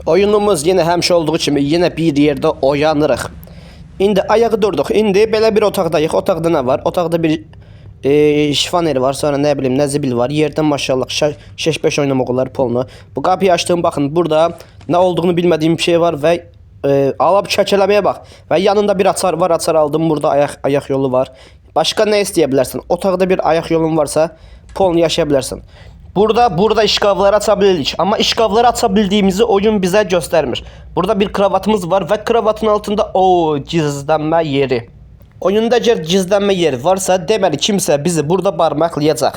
Oyunumuz yine həmişə olduğu kimi yine bir yerde oyanırıq. İndi ayağı durduq. İndi belə bir otaqdayıq. Otaqda nə var? Otaqda bir şifaneri var. Sonra nə bilim nə zibil var. Yerdən maşallah 5 oynamaq olar polnu. Bu qapıyı açdım. Baxın burada nə olduğunu bilmədiyim bir şey var və alab çəkələməyə bax. Və yanında bir açar var. Açar aldım. Burada ayaq yolu var. Başqa nə istəyə bilərsən? Otaqda bir ayaq yolun varsa polnu yaşaya bilərsən. Burada işkavları açabilirik ama işkavları açabildiğimizi oyun bize göstermiş. Burada bir kravatımız var ve kravatın altında o gizlenme yeri. Oyunda eğer gizlenme yeri varsa deməli kimse bizi burada barmaqlayacaq.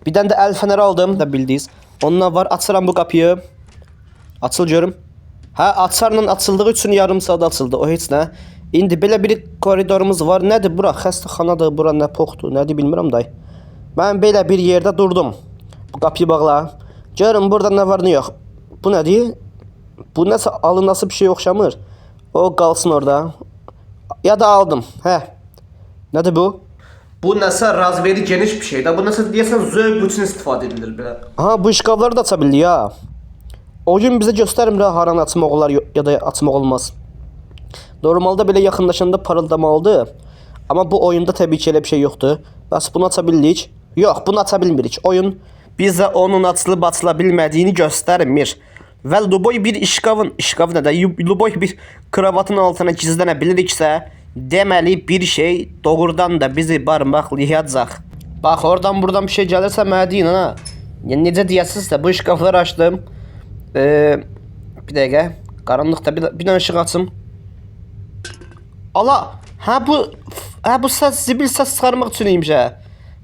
Bir tane de el feneri aldım da bildiğiniz. Onunla var açıram bu kapıyı. Açıl görüm. Ha açarla açıldığı için yarım saat açıldı. O heç nə. İndi belə bir koridorumuz var. Nədir bura? Xəstəxanadır, bura nə poxdur, nədir bilmirəm day. Ben belə bir yerde durdum. Bu kapıyı bağla. Görün burada ne var ne yok. Bu ne diye? Bu nasıl alınası bir şey oxşamır. O qalsın orada. Ya da aldım. He. Nedir bu? Bu nəsə razberi geniş bir şey. Da bu nəsə deyəsən zövq üçün istifadə edilir belə. Aha bu işqavları da açabildi ya. Oyun bize göstərmir haranı açmaq olar ya da açmaq olmaz. Normalde belə yaxınlaşanda parıldamalıdır. Ama bu oyunda təbii ki elə bir şey yoxdur. Bəs bunu açabildik. Yox, bunu aça bilmirik. Oyun bize onun açılıb açıla bilmədiyini göstərmir. Və Luboy bir işqav nə də Luboy bir kravatın altına gizlənə biliriksə, deməli bir şey doğrudan da bizi barmaqlayacaq. Bax, oradan buradan bir şey gəlirsə mənə deyin ha. Yəni necə deyəsizsə bu işqavları açdım. Bir dəqiqə, qaranlıqda bir dənə işıq açım. Ala, bu səs zibil səs çıxarmaq üçün imiş hə.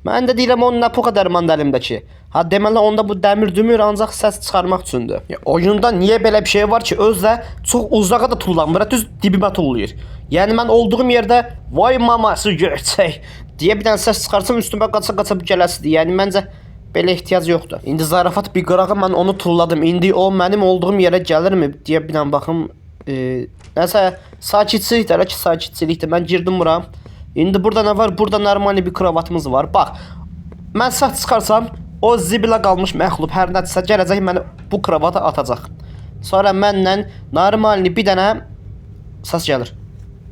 Mən də deyirəm onun nə bu qədər mandalimdəki. Ha deməli onda bu dəmir dümür ancaq səs çıxarmaq üçündür. Oyunda niyə belə bir şey var ki, özdə çox uzağa da tullanmır, düz dibimə tullayır. Yəni mən olduğum yerdə vay maması görsək deyə bir dənə səs çıxarsam üstümə qaça gələsidir. Yəni məncə belə ehtiyac yoxdur. İndi zarafat bir qırağı mən onu tulladım. İndi o mənim olduğum yerə gəlirmi deyə bir dənə baxım. Nəsə sakitçilikdir ki, sakitçilikdir. Mən girdim bura. İndi burada ne var? Burada normal bir kravatımız var. Bak. Mən sağ çıxarsam o zibilə qalmış məxluq hər nədirsə gələcək məni bu kravata atacaq. Sonra məndən normal bir dənə səs gəlir.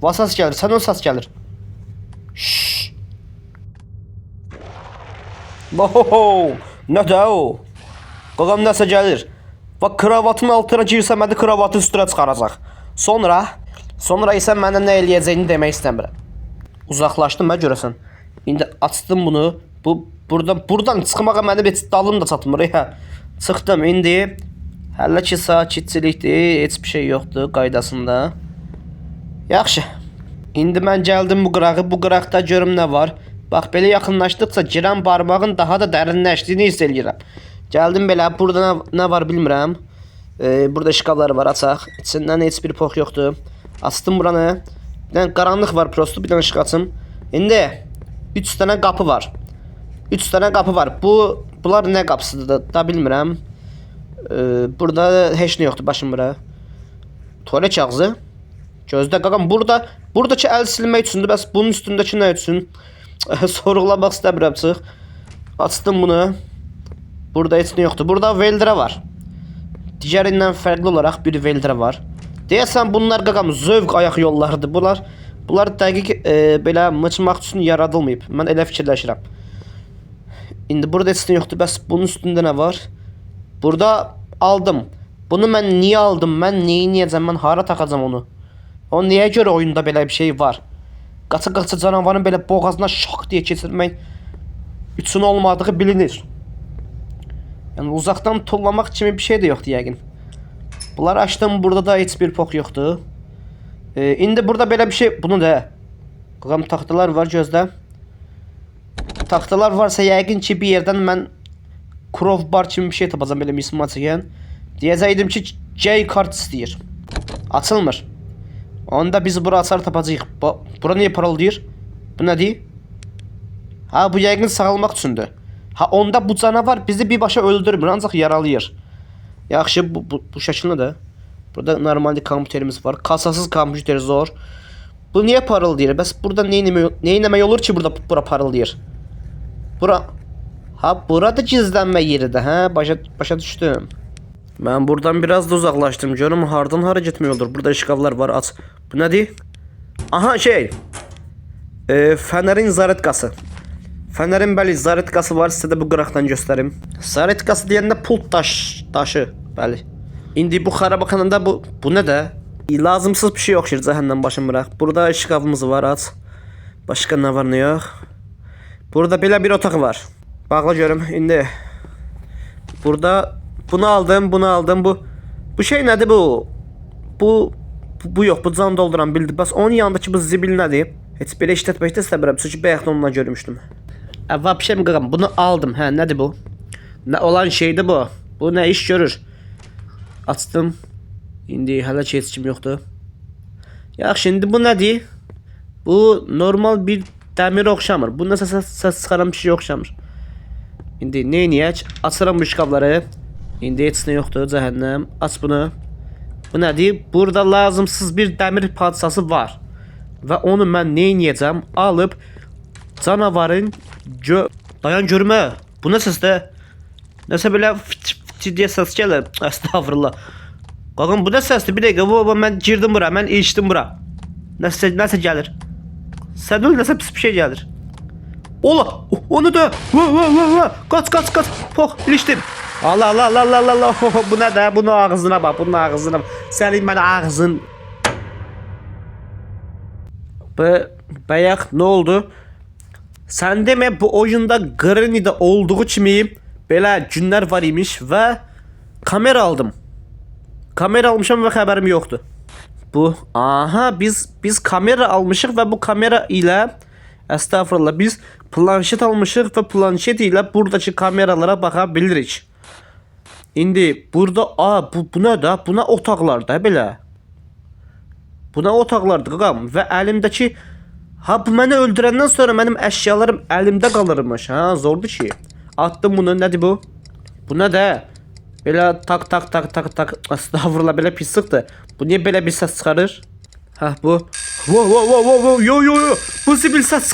Va səs gəlir. Sən o səs gəlir. Şşş. Ohoho. Nə də o? Qağam nəsə gəlir. Va kravatın altına girsə məni kravatın üstünə çıxaracaq. Sonra isə mənə nə eləyəcəyini demək istəmirəm. Uzaqlaşdım mən görəsən. İndi açdım bunu. Buradan çıxmağa mənim heç dalım da çatmır ya. Çıxdım indi. Hələ ki sakitçilikdir. Heç bir şey yoxdur qaydasında. Yaxşı. İndi mən gəldim bu qırağı. Bu qıraqda görüm nə var. Bax belə yaxınlaşdıqca girən barmağın daha da dərinləşdiyini hiss eləyirəm. Gəldim belə. Burada nə var bilmirəm. Burada işqavları var açaq. İçindən heç bir pox yoxdur. Açdım buranı. Bir dənə qaranlıq var prosto, bir dənə işıq açım. İndi 3 dənə qapı var. 3 dənə qapı var. Bunlar nə qapısıdır da bilmirəm. Burada heç nə yoxdur başım bura. Tualet kağızı. Gözdə qaqam buradakı əl silmək üçündür. Bəs bunun üstündəki nə üçün? Sorğulamaq istəmirəm çıx. Açdım bunu. Burada heç nə yoxdur. Burada veldirə var. Digərindən fərqli olaraq bir veldirə var. Deyəsən bunlar qaqam zövq ayaq yollarıdır. Bunlar dəqiq belə mıçmaq üçün yaradılmayıb. Mən elə fikirləşirəm. İndi burada heç nə yoxdur. Bəs bunun üstündə nə var? Burada aldım. Bunu mən niyə aldım? Mən neyiniyəcəm? Mən hara taxacam onu? O niyə görə oyunda belə bir şey var? Qaça canavarın belə boğazına şok deyə keçirmək üçün olmadığı bilinir. Yəni uzaqdan tullamaq kimi bir şey də yoxdur yəqin. Bunları açdım. Burada da heç bir pox yoxdur. İndi burada belə bir şey. Bunu da. Qaqam taxtalar var gözdə. Taxtalar varsa yəqin ki bir yerdən mən crowbar kimi bir şey tapacağam belə misma çəkən. Deyəcəydim ki J kart istəyir. Açılmır. Onda biz bura açar tapacağıq. Bura niyə parıldayır? Bu nədir? Ha bu yəqin sağalmaq üçündür. Ha onda bu canavar bizi birbaşa öldürmür ancaq yaralayır. Yaxşı bu şəkildə də. Burada normal kompüterimiz var. Kasasız kompüter zor. Bu niyə parıldayır? Bəs burada nə etmək olur ki bura parıldayır? Bura. Ha burada gizlənmə yeridir. Hə, başa düşdüm. Ben buradan biraz da uzaklaştım. Canım hardan hara gitmiyordur. Burada şkaflar var, aç. Bu nedir? Aha şey. Fenerin zaretkası. Fenerin bəli zaretkası var. Size de bu qıraqdan göstərim. Zaretkası deyəndə pul daşı. Bəli. İndi bu xarabxanada bu ne de? Lazımsız bir şey yok cəhənnəm başım bırak. Burada şkafımız var, aç. Başka ne var ne yok? Burada belə bir otaq var. Bağla görüm. İndi burada bunu aldım. Bu şey nedir bu? Bu yok. Bu can dolduran bildi. Bas onun yanındaki bu zibil nedir? Heç belə işlətməkdə istəmirəm. Çünki bayaqdan onunla görmüşdüm. Vapşem qıram. Bunu aldım. Hə, nədir bu? Ne olan şeydi bu? Bu ne iş görür? Açdım. İndi hələ ki heç kim yoxdur. Yaxşı, şimdi bu nədir? Bu normal bir dəmir oxşamır. Bu nəsə səs çıxaran bir şey oxşamır. İndi neyniyək? Açıram bu şkafları. İndi heç nə yoxdur, cəhənnəm. Aç bunu. Bu nədir? Burada lazımsız bir dəmir parçası var. Və onu mən neyniyəcəm? Alıb canavarın dayan görmə. Bu nə səsdir? Nəsə belə deyə səs gəlir. Estağfurullah. Qaqam bu nə səsdir? Bir dəqiqə, mən girdim bura, mən ilişdim bura. Nəsə gəlir. Sədül nəsə pis bir şey gəlir. Ola! Onu da! Kaç! Pox, ilişdim. Allah. Bu nə də? Bunun ağzına bax, bunun ağzına. Sənin mən ağzın. Bayaq nə oldu? Sən demə bu oyunda Granny'də olduğu kimi belə günlər var imiş və kamera aldım. Kamera almışam və xəbərim yoxdur. Biz kamera almışıq və bu kamera ilə estağfurullah biz planşet almışıq və planşet ilə buradakı kameralara baxa bilirik. İndi burada bu nə də? Buna otaqlarda belə. Buna otaqlardı qaqam və əlimdəki bu məni öldürəndən sonra mənim əşyalarım əlimdə qalırmış. Zordur ki. Attım bunu. Nədir bu? Bu nə də? Belə tak. Estağfurullah, belə pis sıxdı. Bu niyə belə bir səs çıxarır? Bu. Yo. Bu zibil səs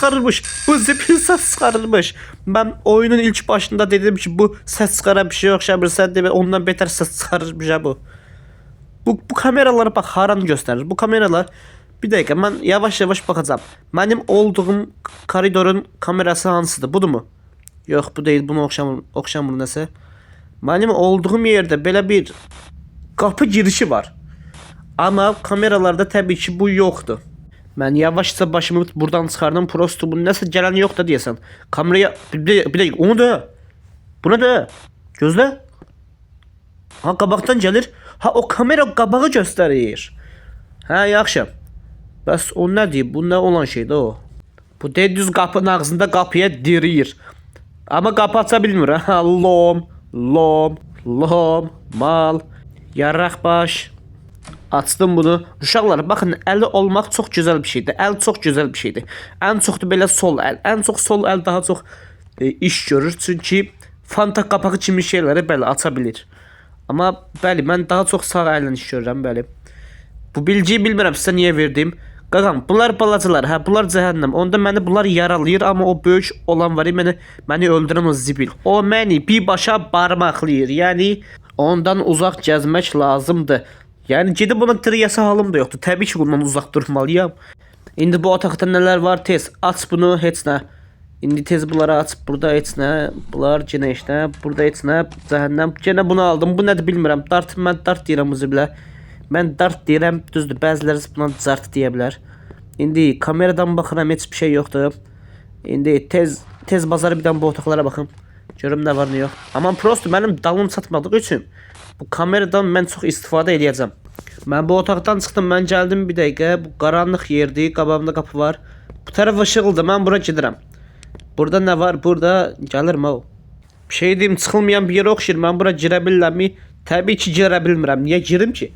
çıxarırmış. Mən oyunun ilk başında dedim ki bu səs çıxaran bir şey oxşamır. Sən demə ondan betər səs çıxarırmış bu. Bu kameralara bax, haranı göstərir. Bu kameralar, bir dəqiqə, mən yavaş baxacağım. Mənim olduğum koridorun kamerası hansıdır? Budur mu? Yox, bu deyil. Buna oxşamır nəsə. Mənim olduğum yerdə belə bir qapı girişi var. Amma kameralarda təbii ki bu yoxdur. Mən yavaşca başımı buradan çıxardım. Prosto bunun nəsə gələn yoxdur deyəsən. Kameraya bir dəqiqə, onu da. Buna da. Gözlə. Qabaqdan gəlir. O kamera qabağı göstərir. Yaxşı. Bəs o nədir? Bu nə olan şeydir o? Bu düz qapının ağzında qapıya diriyir. Amma qapı aça bilmir. Lom, mal, yarraq baş. Açdım bunu. Uşaqlar, baxın, əli olmaq çox gözəl bir şeydir. Əl çox gözəl bir şeydir. Ən çox da belə sol əl. Ən çox sol əl daha çox iş görür. Çünki fanta qapağı kimi şeyləri belə aça bilir. Amma bəli, mən daha çox sağ əllə iş görürəm, bəli. Bu bilgiyi bilmirəm sizə niyə verdim. Qaqam, bunlar balacılar, bunlar cəhənnəm. Onda məni bunlar yaralayır, amma o böyük olan var, məni öldürən o zibil. O məni birbaşa barmaqlayır. Yəni ondan uzaq gəzmək lazımdır. Yəni gedib ona triyəsi halım da yoxdur. Təbii ki bundan uzaq durmalıyam. İndi bu otaqda nələr var? Tez aç bunu, heç nə. İndi tez bunları aç. Burada heç nə. Bunlar yenə heç nə. Burada heç nə. Cəhənnəm. Yenə bunu aldım. Bu nədir bilmirəm. Mən dart deyirəm bu zibilə. Mən dart deyirəm, düzdür. Bəziləri buna zart deyə bilər. İndi kameradan baxıram, heç bir şey yoxdur. İndi tez bazarı bir bu otaqlara baxım. Görüm nə var, nə yox. Aman prosto mənim dalım çatmadığı üçün bu kameradan mən çox istifadə edəcəm. Mən bu otaqdan çıxdım, mən gəldim bir dəqiqə. Bu qaranlıq yerdir, qabağımda qapı var. Bu tərəf işıqlıdır, mən bura gedirəm. Burada nə var? Burada gəlirim o. Bir şey deyim, çıxılmayan bir yerə oxşayır. Mən bura girə bilirəmmi? Təbii ki girə bilmirəm. Niyə girim ki?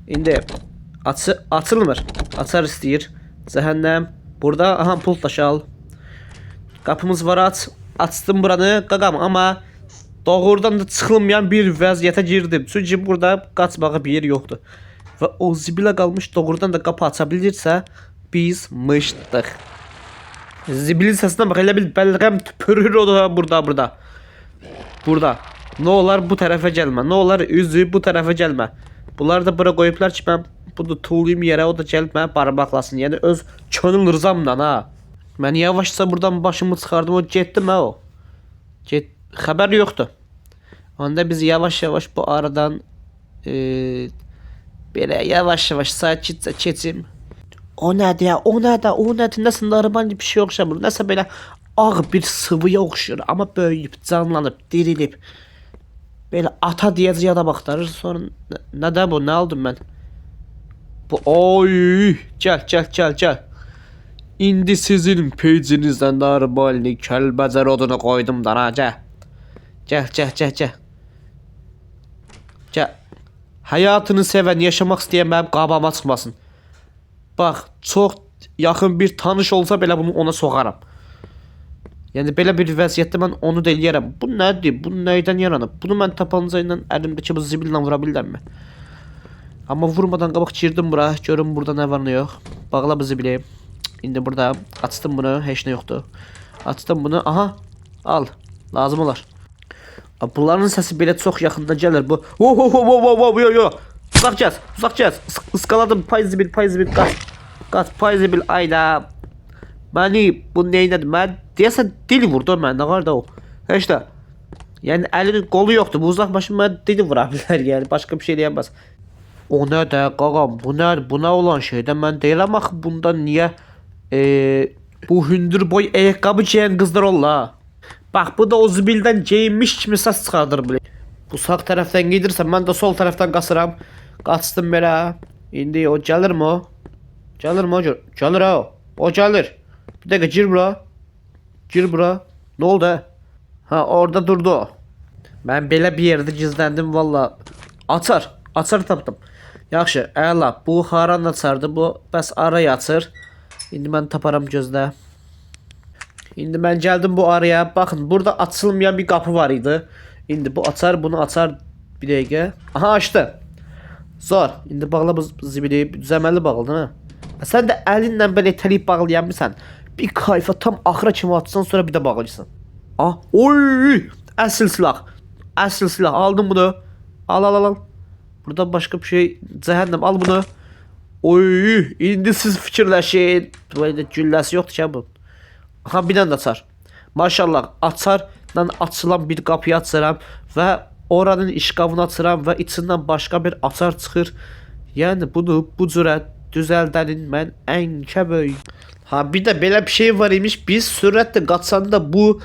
İndi açılmır. Açar istəyir. Cəhənnəm. Burada pul daşı al. Qapımız var, aç. Açdım buranı qaqam, amma doğrudan da çıxılmayan bir vəziyyətə girdim. Çünki burada qaçmağa bir yer yoxdur. Və o zibilə qalmış doğrudan da qapı aça bilirsə biz mışdıq. Zibilin səsinə bax, elə bil bəlğəm tüpürür o da burada. Burada. Ne olar bu tərəfə gəlmə. Ne olar üzü bu tərəfə gəlmə. Bunlar da bura qoyublar ki, mən bunu tullayım yerə, o da gəlib mənə barmaqlasın. Yəni öz könül rızamla ha. Mən yavaşca buradan başımı çıxardım, o getdi mə o. Xəbər yoxdur. Onda biz yavaş-yavaş bu aradan belə yavaş-yavaş sakitcə keçim. O nədir ya? O nədir? O nədir? Nəsə normal bir şey oxşamır. Nəsə belə ağ bir sıvıya oxşur, amma böyüyüb, canlanıb, dirilib. Belə ata deyəcək adam axtarır. Sonra nədə bu? Nə aldım mən? Bu oy! Gəl. İndi sizin peycinizdən normalni Kəlbəcər odunu qoydum da ha, gəl. Gəl. Həyatını sevən, yaşamaq istəyən mənim qabağıma çıxmasın. Bax, çox yaxın bir tanış olsa belə bunu ona soğaram. Yəni belə bir vəziyyətdə mən onu da eləyərəm. Bu nədir? Bu nəydən yaranıb? Bunu mən tapanca ilə əlimdəki bu zibillə vura bilərəmmi? Amma vurmadan qabaq girdim bura. Görüm burada nə var nə yox. Bağla bu zibili. İndi burada açdım bunu. Heç nə yoxdur. Açdım bunu. Aha. Al. Lazım olar. Bunların səsi belə çox yaxında gəlir. Bu. Yo. Uzaq gəz. Iskaladım. Pay zibil. Qaç. Pay zibil. Ayda. Məni bu neynədir? Mən deyəsən dil vurdu mən. Nə var da o? Heç də. Yəni əlinin qolu yoxdur. Bu uzaqbaşı mən dili vura bilər. Yəni başqa bir şey deyəməz. O nə də qağam? Bu nə? Buna olan şeydə mən deyirəm axı bunda niyə bu hündür boy ayaqqabı giyən qızlar olla. Bax bu da o zibildən geyinmiş kimi səs çıxardır bile. Bu sağ tərəfdən gedirsən mən də sol tərəfdən qaçıram. Qaçdım belə. İndi o gəlirmi o? Gəlirmi o? Gəlir ha o. O gəlir. Bir dəqiqə gir bura. Nə oldu? Ha orada durdu o. Mən belə bir yerdə gizləndim valla. Açar tapdım. Yaxşı, əla. Bu haran açardı bu. Bəs araya açır. İndi mən taparam gözlə. İndi mən gəldim bu araya. Baxın burada açılmayan bir qapı var idi. İndi bu açar, bunu açar. Bir dəqiqə. Aha açdı. Zor. İndi bağla bu zibili. Düzəməli bağladın ha. Sən də əlinlə belə itələyib bağlayanmısan. Bir kayfa tam axıra kimi atsan sonra bir də bağlayırsan. Ah, oy! Əsl silah. Aldım bunu. Al. Burada başqa bir şey. Cəhənnəm al bunu. Oy! İndi siz fikirləşin. Böyle gülləsi yoxdur ki bu. Aha bir dənə açar. Maşallah açarla açılan bir qapıyı açıram və oranın işqabını açıram və içindən başqa bir açar çıxır. Yəni bunu bu cürə düzəldənin mən ənkə böyük. Ha bir də belə bir şey var imiş. Biz sürətlə qaçanda bu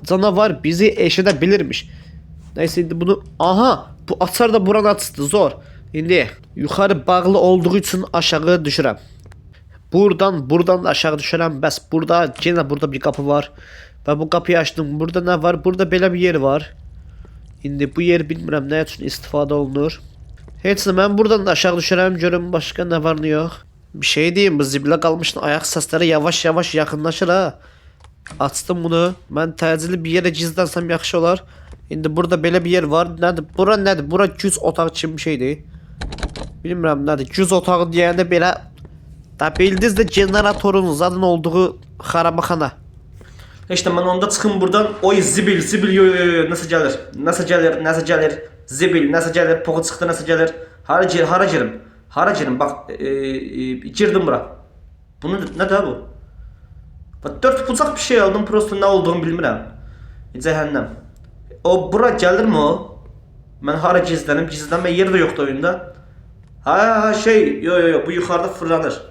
canavar bizi eşidə bilirmiş. Neyse indi bunu aha bu açar da buranı açdı zor. İndi yuxarı bağlı olduğu üçün aşağı düşürəm. Buradan aşağı düşürəm. Bəs burada yenə burada bir qapı var. Və bu qapıyı açdım. Burada nə var? Burada belə bir yer var. İndi bu yer bilmirəm nə üçün istifadə olunur. Heç nə mən buradan da aşağı düşürəm. Görüm başqa nə var nə yox. Bir şey diyeyim bu zibilə qalmışın ayaq səsləri yavaş yaxınlaşır ha. Açdım bunu. Mən təcili bir yerə gizlənsəm yaxşı olar. İndi burada belə bir yer var. Nədir? Bura nədir? Bura güc otağı kimi bir şeydir. Bilmirəm nədir? Güc otağı deyəndə belə da bildiniz də generatorun zaten olduğu xarabaxana. İşte mən onda çıxım buradan. Oy zibil yo nəsə gəlir. Zibil nəsə gəlir. Poğu çıxdı nəsə gəlir. Hara girim? Bax girdim bura. Bunu nədir bu? Bak 4 bucaq bir şey aldım. Prosto nə olduğunu bilmirəm. Cəhənnəm. O bura gəlirmi o? Mən hara gizlənim? Gizlənmə yeri də yoxdur oyunda. Ha şey yo bu yuxarıda fırlanır.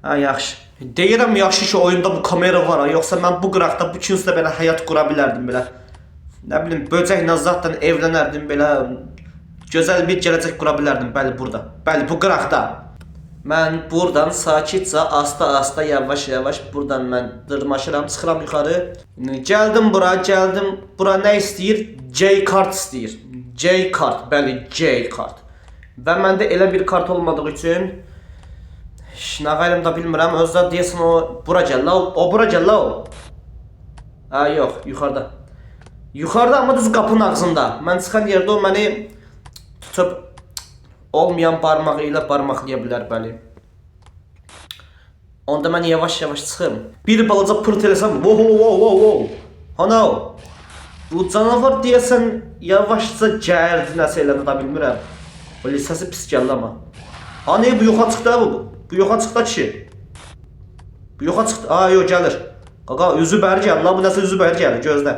Ha yaxşı. Deyirəm yaxşı ki oyunda bu kamera var ha. Yoxsa mən bu qıraqda bu kinslə belə həyat qura bilərdim belə. Nə bilim böcəklə zaten evlənərdim belə. Gözəl bir gələcək qura bilərdim bəli burada. Bəli bu qıraqda. Mən buradan sakitcə asta yavaş buradan mən dırmaşıram, çıxıram yuxarı. Gəldim bura. Bura nə istəyir? J kart istəyir. J kart, bəli J kart. Və məndə elə bir kart olmadığı üçün nə qayım da bilmirəm. Özdə deyəsən o bura gəl la. O bura gəl la o. Ha yox, yuxarıda. Yuxarıda amma düz qapının ağzında. Mən çıxan yerdə o məni tutub olmayan barmağı ilə barmaqlaya bilər bəli. Onda mən yavaş çıxım. Bir balaca pırt eləsəm, wow. Ana o. Bu canavar deyəsən yavaşca gəldi, nəsə elədi da bilmirəm. Böyle səsi pis gəldi amma. Hani bu yoxa çıxdı bu. Bu yoxa çıxdı kişi. Bu yoxa çıxdı. Aa yox gəlir. Qaqa üzü bəri gəlir. La bu nəsə üzü bəri gəlir gözlə.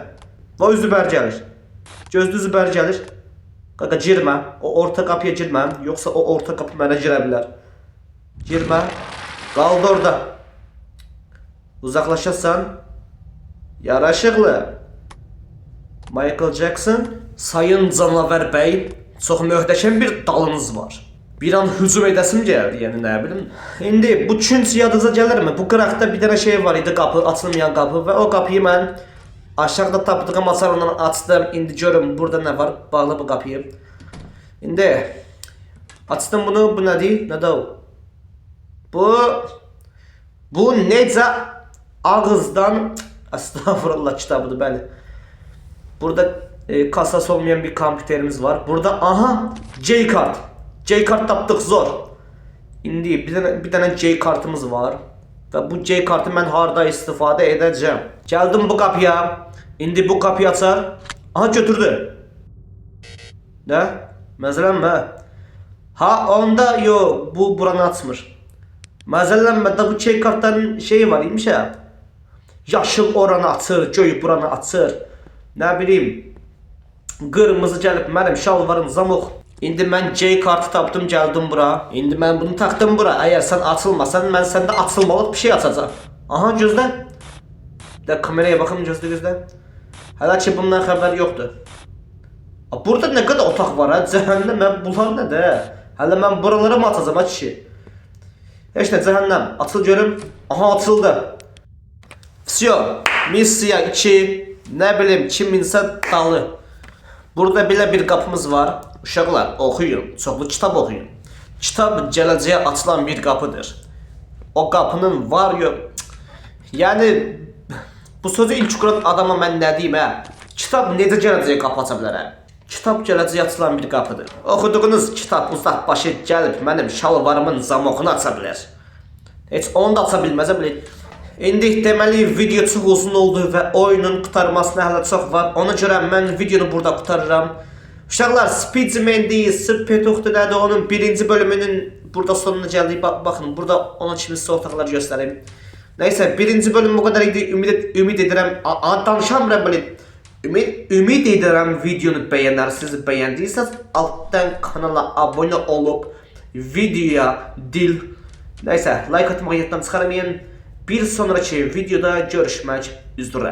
Va üzü bəri gəlir. Gözdə üzü bəri gəlir. Qaqa girmə. O orta qapıya girmə. Yoxsa o orta qapı mənə girə bilər. Girmə. Qaldı orada. Uzaqlaşasan. Yaraşıqlı. Michael Jackson, Sayın Canavar bəy, çox möhtəşəm bir dalınız var. Bir an hücum edəsim gəldi, yəni nə bilim. İndi bu künc yadınıza gəlirmi? Bu qıraqda bir dənə şey var idi, qapı, açılmayan qapı və o qapıyı mən aşağıda tapdığım açarla açdım. İndi görün burada nə var? Bağla bu qapıyı. İndi açdım bunu, bu nədir? Nədir o? Bu necə ağızdan, estağfurullah kitabıdır, bəli. Burada kasası olmayan bir kompüterimiz var. Burada aha J kart. J kart tapdıq zor. İndi bir dənə J kartımız var. Və bu J kartı mən harda istifadə edəcəm. Gəldim bu qapıya. İndi bu qapıyı açar. Aha götürdü. Nə? Məzələnmə. Ha onda yo bu buranı açmır. Məzələnmə da bu J kartların şeyi var imiş ya. Yaşıl oranı açır, göy buranı açır. Nə bilim, qırmızı gəlib mənim şalvarım zamoq. İndi mən J kartı tapdım, gəldim bura. İndi mən bunu taxdım bura. Əgər sən açılmasan, mən səndə açılmalı bir şey açacağım. Aha gözlə. Bir kameraya baxım, gözlə. Hələ ki bundan xəbər yoxdur. Burada nə qədər otaq var ha? Cəhənnəm, bunlar nədir? Hələ mən buraları mı açacağım ha kişi? Heç nə, cəhənnəm. Açıl görüm. Aha açıldı. Всё. Missiya 2. Ne bileyim kiminsə dalı. Burada belə bir qapımız var. Uşaqlar oxuyun, çoxlu kitab oxuyun. Kitab gələcəyə açılan bir qapıdır. O qapının var yox. Yəni bu sözü ilk kuran adama mən nə deyim hə? Kitab necə gələcəyə qapı aça bilər hə? Kitab gələcəyə açılan bir qapıdır. Oxuduğunuz kitab uzaq başı gəlib mənim şalvarımın zamoqunu aça bilər. Heç onu da aça bilməzə bilir. İndi deməli video çox uzun oldu və oyunun qurtarmasına hələ çox var. Ona görə mən videonu burada qurtarıram. Uşaqlar Speedman-dir, Spetuxdur nədir onun birinci bölümünün burada sonuna gəldik. Baxın burada onun kimi sizə otaqları göstəreyim. Nəysə birinci bölüm bu qədər idi. Ümid edirəm danışamıram belə. Ümid edirəm videonu bəyənərsiniz. Bəyəndiyseniz altdan kanala abunə olub videoya nəysə like atmağı yaddan çıxarmayın. Bir sonraki videoda görüşmək üzrə.